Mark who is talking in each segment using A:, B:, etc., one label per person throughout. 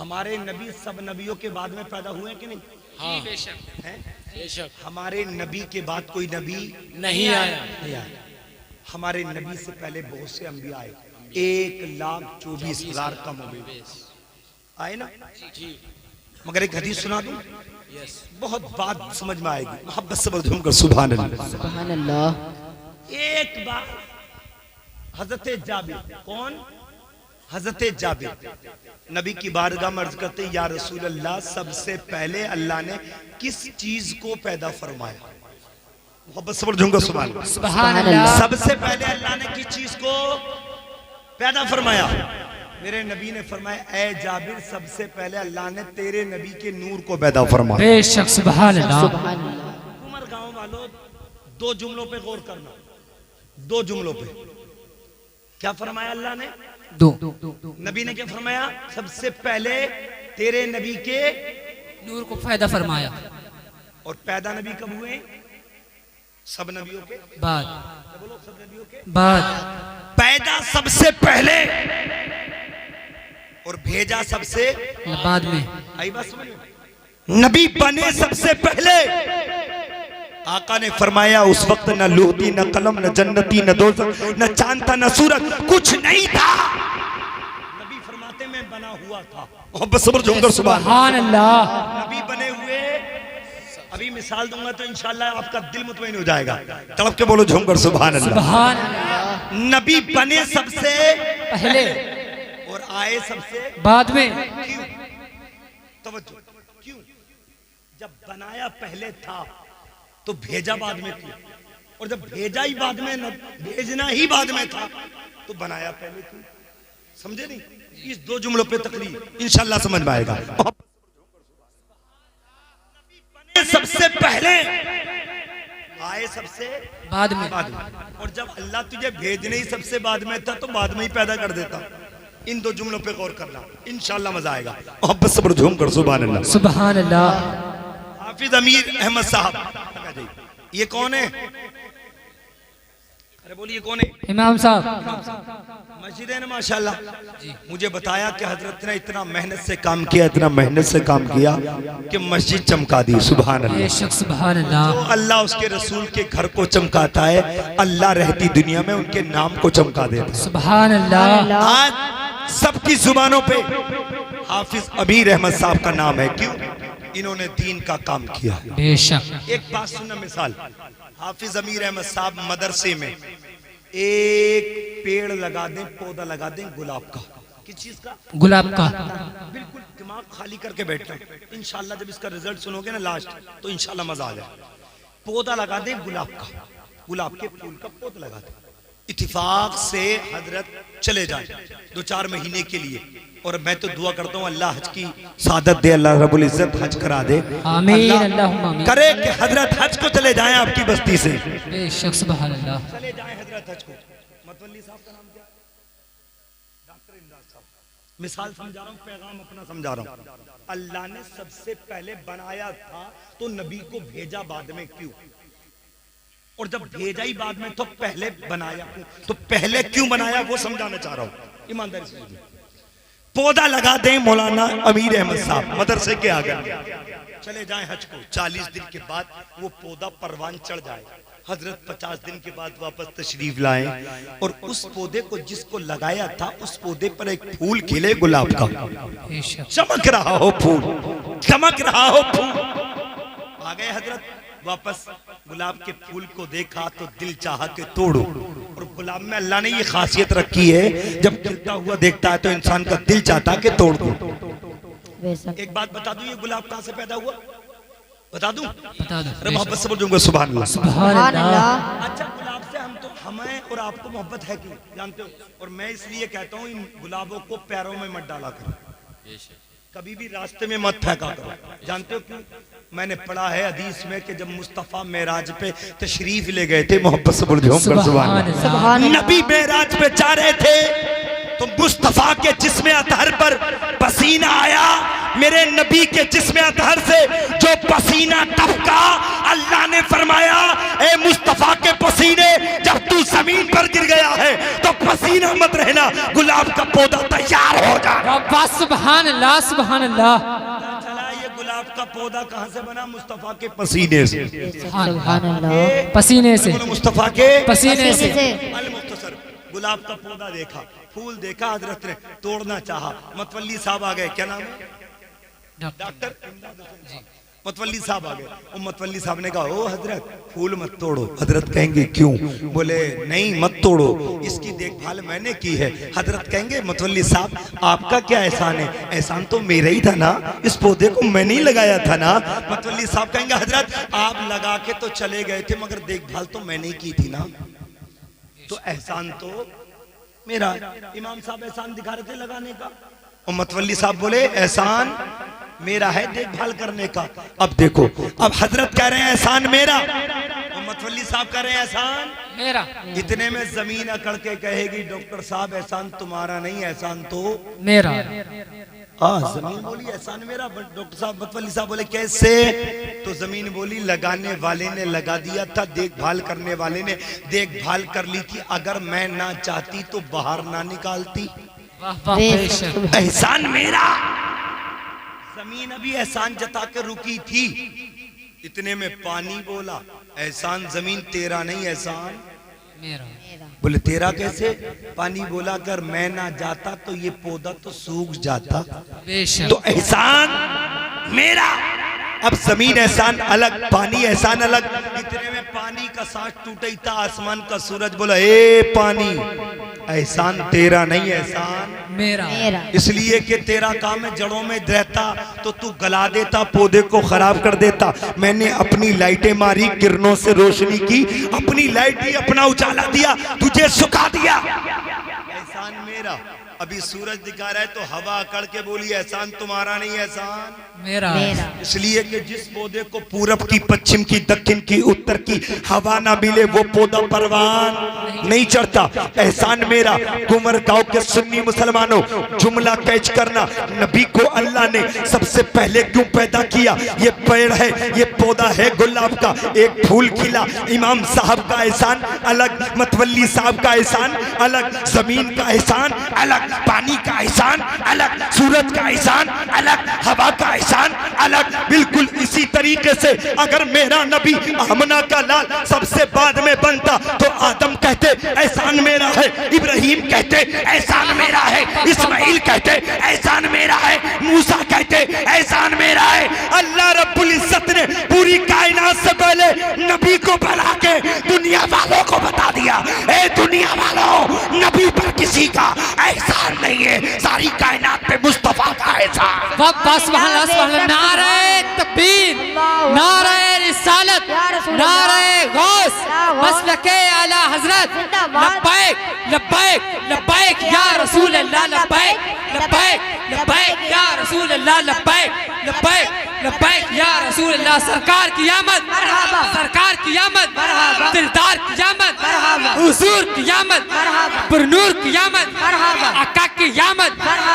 A: हमारे नबी सब नबियों के बाद में पैदा हुए कि नहीं?
B: हाँ बेशक
A: हैं?
B: बेशक
A: हमारे नबी के बाद कोई नबी
B: नहीं आया।
A: नहीं आया। हमारे नबी से पहले बहुत से अंबिया आए, 1,24,000 कम हो गए आए ना।
B: जी
A: मगर एक हदीस सुना दूं,
B: यस
A: बहुत बात समझ में आएगी। मोहब्बत से बोलूं कर सुभान अल्लाह।
C: सुभान अल्लाह।
A: एक बार हजरत जाबिर, कौन? हजरत जाबिर नबी की बारगाह में अर्ज करते, या रसूल अल्लाह, सबसे पहले अल्लाह ने किस चीज को पैदा फरमाया? मोहब्बत से बोलूं कर सुभान अल्लाह।
C: सुभान अल्लाह।
A: सबसे पहले अल्लाह ने किस चीज को पैदा फरमाया? मेरे नबी ने फरमाया, ए जाबिर, सबसे पहले अल्लाह ने तेरे नबी के नूर को पैदा फरमाया।
B: बेशक सुभान अल्लाह।
C: सुभान अल्लाह।
A: उमर गांव वालों, दो जुमलों पे गौर करना, दो जुमलों पे क्या फरमाया अल्लाह ने?
C: दो।
A: नबी ने क्या फरमाया? सबसे पहले तेरे नबी के
C: नूर को फायदा फरमाया।
A: और पैदा नबी कब हुए? सब नबियों के
C: बाद।
A: बोलो, सब नबियों के
C: बाद।
A: पैदा सबसे पहले और भेजा सबसे
C: बाद में।
A: आई बात समझ में? नबी बने सबसे पहले। आका ने फरमाया, उस वक्त न लूहती, न कलम, न जन्नती, न दोज़ख, न चांद था, न सूरज, कुछ नहीं था। नबी फरमाते मैं बना हुआ था। मोहब्बत सब्र जोकर
C: सुभान अल्लाह।
A: नबी बने हुए। अभी मिसाल दूंगा तो इंशाल्लाह आपका दिल मुतमईन हो जाएगा। तड़प के बोलो झूमकर सुभान अल्लाह।
C: सुभान अल्लाह।
A: नबी बने सबसे
C: पहले
A: और आए सबसे
C: बाद में।
A: क्यों? तवज्जो, क्यों? जब बनाया पहले था तो भेजा बाद में क्यों? और जब भेजा ही बाद में, न भेजना ही बाद में था, तो बनाया पहले क्यों? समझे नहीं? इस दो जुमलों पे तकरीर इंशाल्लाह समझ में आएगा। सबसे पहले, आए सबसे
C: बाद में।
A: और जब अल्लाह तुझे भेजने ही सबसे बाद में था तो बाद में ही पैदा कर देता। इन दो जुमलों पे गौर करना, इंशाल्लाह मजा आएगा। मोहब्बत से झूम कर सुभान अल्लाह।
C: सुभान अल्लाह।
A: हाफिज अमीर अहमद साहब, ये कौन है? अरे बोलिए कौन है?
C: इमाम साहब।
A: मस्जिद है ना माशाल्लाह। मुझे बताया कि हजरत ने इतना मेहनत से काम किया, इतना मेहनत से काम किया कि मस्जिद चमका दी। सुभान अल्लाह।
C: बेशक सुभान अल्लाह।
A: तो अल्लाह उसके रसूल के घर को चमकाता है, अल्लाह रहती दुनिया में उनके नाम को चमका देता है।
C: सुभान अल्लाह।
A: आज सबकी जुबानों पे हाफिज अमीर अहमद साहब का नाम है। क्यों? इन्होंने दीन का काम किया।
C: बेशक।
A: एक बात सुनना, मिसाल, हाफिज अमीर अहमद साहब मदरसे में एक पेड़ लगा दें, पौधा लगा दें गुलाब का। किस चीज का?
C: गुलाब का।
A: बिल्कुल दिमाग खाली करके बैठना। इंशाल्लाह जब इसका रिजल्ट सुनोगे ना लास्ट, तो इंशाल्लाह मजा आ जाए। पौधा लगा दें गुलाब का, गुलाब के फूल का पौधा लगा दें। इत्तिफाक से हजरत चले जाए 2-4 महीने के लिए, और मैं तो दुआ करता हूँ अल्लाह हज की सादत दे, अल्लाह रब्बुल इज्जत हज करा दे।
C: आमीन।
A: अल्लाह
C: अल्लाहुम्मा आमीन।
A: करे कि हजरत हज को चले जाएं आपकी बस्ती से।
C: बेशक सुभान अल्लाह।
A: चले जाएं हजरत हज को। मतवल्ली साहब का नाम क्या? डॉक्टर इमरान साहब। मिसाल समझा रहा हूँ, पैगाम अपना समझा रहा हूँ। अल्लाह ने सबसे पहले बनाया था तो नबी को भेजा बाद में क्यों? और जब भेजा ही बाद में तो पहले बनाया क्यों? तो पहले क्यों बनाया वो समझाना चाह रहा हूँ ईमानदारी से। पौधा लगा दें मौलाना अमीर अहमद साहब मदरसे के आगे, चले जाएं हज को। 40 दिन के बाद वो पौधा परवान चढ़ जाए। हजरत 50 दिन के बाद वापस तशरीफ लाएं, और उस पौधे को जिसको लगाया था उस पौधे पर एक फूल खिले गुलाब का। चमक रहा हो फूल, चमक रहा हो फूल। आ गए हजरत वापस, गुलाब के फूल को देखा तो दिल चाहा के तोड़ो। और गुलाब में अल्लाह ने ये खासियत रखी है, जब खिलता हुआ देखता है तो इंसान का दिल चाहता है कि तोड़ दो। एक बात बता दूं, ये गुलाब कहां से पैदा हुआ? बता दूं?
C: बता दो।
A: अरे मोहब्बत से बोलूंगा सुभान अल्लाह।
C: सुभान अल्लाह।
A: अच्छा, गुलाब से हम तो, हमें और आपको मोहब्बत है क्यों जानते हो? और मैं इसलिए कहता हूँ इन गुलाबों को पैरों में मत डाला करो, कभी भी रास्ते में मत फेंका करो। जानते हो क्यों? मैंने पढ़ा है हदीस में कि जब मुस्तफा मेराज पे तशरीफ ले गए थे, मोहब्बत से बोल सुभान अल्लाह, नबी मेराज पे जा रहे थे तो मुस्तफा के जिस्म अतहर पर पसीना आया मेरे नबी के जिस्म अतहर से जो पसीना टपका, अल्लाह ने फरमाया ए मुस्तफा के पसीने जब तू जमीन पर गिर गया है तो पसीना मत रहना, गुलाब का पौधा तैयार हो जाएगा।
C: सुभान अल्लाह सुभान अल्लाह।
A: चला ये गुलाब का पौधा कहां से बना? मुस्तफा के पसीने से।
C: सुभान अल्लाह। पसीने से,
A: मुस्तफा के
C: पसीने से।
A: अल मुख्तसर गुलाब का पौधा देखा, फूल देखा, हजरत ने तोड़ना चाहा, मतवल्ली साहब आ गए, क्या नाम है? डॉक्टर मतवल्ली साहब आ गए। और मतवल्ली साहब ने कहा ओ हजरत फूल मत तोड़ो। हजरत कहेंगे क्यों? बोले नहीं मत तोड़ो, इसकी देखभाल मैंने की है। हजरत कहेंगे मतवल्ली साहब आपका क्या एहसान है? एहसान तो मेरा ही था ना, इस पौधे को मैंने ही लगाया था ना। मतवल्ली साहब कहेंगे हजरत आप लगा के तो चले गए थे मगर देखभाल तो मैंने ही की थी ना, तो एहसान तो मेरा। इमाम साहब एहसान दिखा रहे थे लगाने का और मतवल्ली साहब बोले एहसान मेरा है देखभाल करने का। अब देखो, अब हजरत कह रहे हैं एहसान मेरा और मतवल्ली साहब कह रहे हैं एहसान
C: मेरा।
A: इतने में जमीन अकड़ के कहेगी डॉक्टर साहब एहसान तुम्हारा नहीं, एहसान तो
C: मेरा।
A: जमीन बोली एहसान मेरा। डॉक्टर साहब मतवल्ली साहब बोले कैसे? तो जमीन बोली लगाने वाले ने लगा दिया था, देखभाल करने वाले ने देखभाल कर ली थी, अगर मैं ना चाहती तो बाहर ना निकालती। एहसान मेरा। जमीन अभी एहसान जता के रुकी थी, इतने में पानी बोला एहसान जमीन तेरा नहीं, एहसान
C: मेरा।
A: बोले तेरा कैसे? पानी बोला अगर मैं ना जाता तो ये पौधा तो सूख जाता, तो एहसान मेरा। अब जमीन एहसान अलग, पानी एहसान अलग। इतने में पानी का सांस टूटे था, आसमान का सूरज बोला ए पानी एहसान तेरा नहीं, एहसान
C: मेरा।
A: इसलिए कि तेरा काम है जड़ों में रहता तो तू गला देता, पौधे को खराब कर देता। मैंने अपनी लाइटें मारी, किरणों से रोशनी की, अपनी लाइट ही अपना उजाला दिया, तुझे सुखा दिया, एहसान मेरा। अभी सूरज दिखा रहा है तो हवा अकड़ के बोली एहसान तुम्हारा नहीं, एहसान
C: मेरा।
A: इसलिए कि जिस पौधे को पूरब की, पश्चिम की, दक्षिण की, उत्तर की हवा ना मिले वो पौधा परवान नहीं चढ़ता। एहसान मेरा। कुंवर गांव के सुन्नी मुसलमानों जुमला कैच करना, नबी को अल्लाह ने सबसे पहले क्यों पैदा किया? ये पेड़ है, ये पौधा है गुलाब का, एक फूल खिला। इमाम साहब का एहसान अलग, मतवल्ली साहब का एहसान अलग, जमीन का एहसान अलग, पानी का एहसान अलग, सूरज का एहसान अलग, हवा का एहसान अलग। बिल्कुल इसी तरीके से अगर मेरा नबी आमना का लाल सबसे बाद में बनता तो आदम कहते एहसान मेरा है, इब्राहिम कहते एहसान मेरा है, इस्माइल कहते एहसान मेरा है, मूसा कहते एहसान मेरा है। अल्लाह रब्बुल इज्जत ने पूरी कायनात से पहले नबी को बना के दुनिया वालों को बता दिया, ए दुनिया वालों नबी पर किसी का एहसान नहीं है, सारी कायनात पे मुस्तफा का एहसान।
C: नारे तकबीर, नारे रिसालत, नारे गौस, मसलके आला हजरत। लब्बैक लब्बैक लब्बैक या रसूल अल्लाह, लब्बैक लब्बैक लब्बैक या रसूल अल्लाह, लब्बैक लब्बैक लब्बैक या रसूल अल्लाह। सरकार की आमद, सरकार की आमद, दिलदार की आमद, हुजूर की आमद, पुरनूर की आमद, आका की आमद।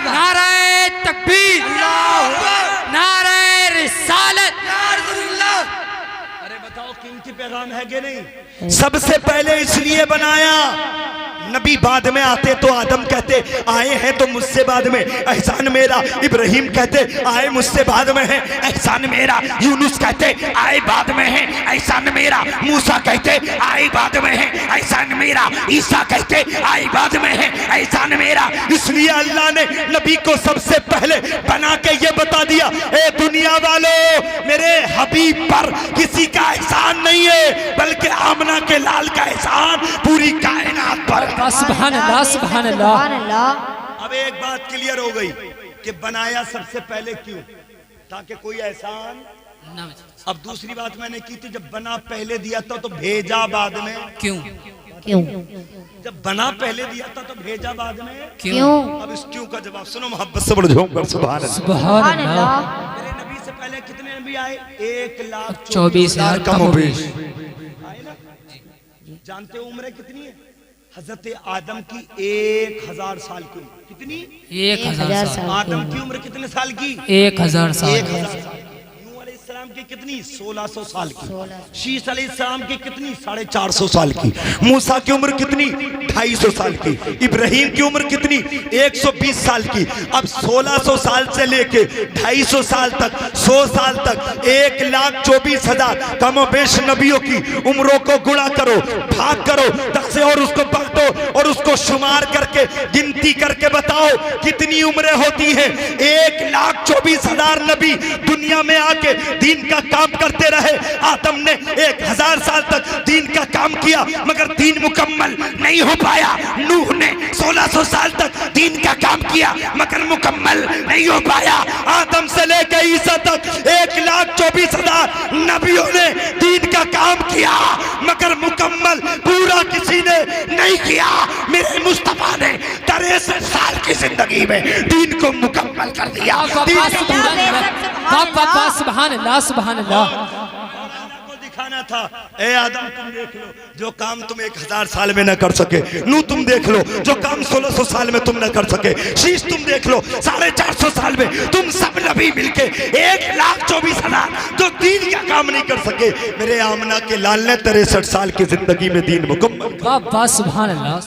C: नारे तकबीर, नारे रिसालत।
A: अरे बताओ कीमती पैगाम है कि नहीं? सबसे पहले इसलिए बनाया, नबी बाद में आते तो आदम कहते आए हैं तो मुझसे बाद में, एहसान मेरा। इब्राहिम कहते आए मुझसे बाद में है, एहसान मेरा। यूनुस कहते आए बाद में है, एहसान मेरा। मूसा कहते आए बाद में है, एहसान मेरा। ईसा कहते आए बाद में है, एहसान मेरा। इसलिए अल्लाह ने नबी को सबसे पहले बना के ये बता दिया, ए दुनिया वालों मेरे हबीब पर किसी का एहसान नहीं है बल्कि आमना के लाल का एहसान पूरी कायनात पर।
C: सुभान अल्लाह, सुभान अल्लाह।
A: अब एक बात क्लियर हो गई कि बनाया सबसे पहले क्यों? ताकि कोई एहसान। अब दूसरी बात मैंने की थी, जब बना पहले दिया था तो भेजा बाद में
C: क्यों?
A: जब बना पहले दिया था तो भेजा बाद में
C: क्यों?
A: अब इस क्यों का जवाब सुनो, मोहब्बत से बढ़।
C: सुभान अल्लाह।
A: मेरे नबी से पहले कितने नबी आए? 1,24,000
C: कम हो गई।
A: आए ना? जानते हो उम्र कितनी है? हजरत आदम की 1000 साल की उम्र कितनी?
C: 1000 साल
A: आदम की उम्र कितने साल की?
C: 1000 साल
A: 1000 साल। नूह अलैहिस्सलाम की कितनी? 1600 साल की। शीश अलैहिस्सलाम की कितनी? 450 साल की। मूसा की उम्र कितनी? 250 साल की। इब्राहिम की उम्र कितनी? 120 साल की। अब 1600 साल से लेके 250 साल तक, 100 साल तक 1,24,000 कमोबेश नबियों की उम्रों को गुणा करो, भाग करो 10 से और उसको बांटो और उसको शुमार करके गिनती करके बताओ कितनी उम्रें होती हैं। 1,24,000 नबी दुनिया में आके दीन का काम करते रहे। आदम ने 1000 साल तक दीन का काम किया मगर दीन मुकम्मल नहीं हो पाया। नूह ने 1600 साल तक दीन का काम किया मगर मुकम्मल नहीं हो पाया। आदम से लेकर ईसा तक 1,24,000 नबियों ने दीन का काम किया मगर मुकम्मल पूरा किसी ने नहीं किया। मेरे मुस्तफा ने 63 साल की जिंदगी में दीन को मुकम्मल कर दिया।
C: सुभान अल्लाह सुभान अल्लाह।
A: को दिखाना था, ए आदम तुम देख लो जो काम तुम 1000 साल में न कर सके, नूह तुम देख लो जो काम 1600 साल में तुम न कर सके, शीश तुम देख लो 450 साल में तुम सब नबी मिलके 1,24,000 जो दीन का काम नहीं कर सके। मेरे आमना के लाल ने 63 साल की जिंदगी में दीन मुकम्मल।
C: वाह वाह सुभान अल्लाह।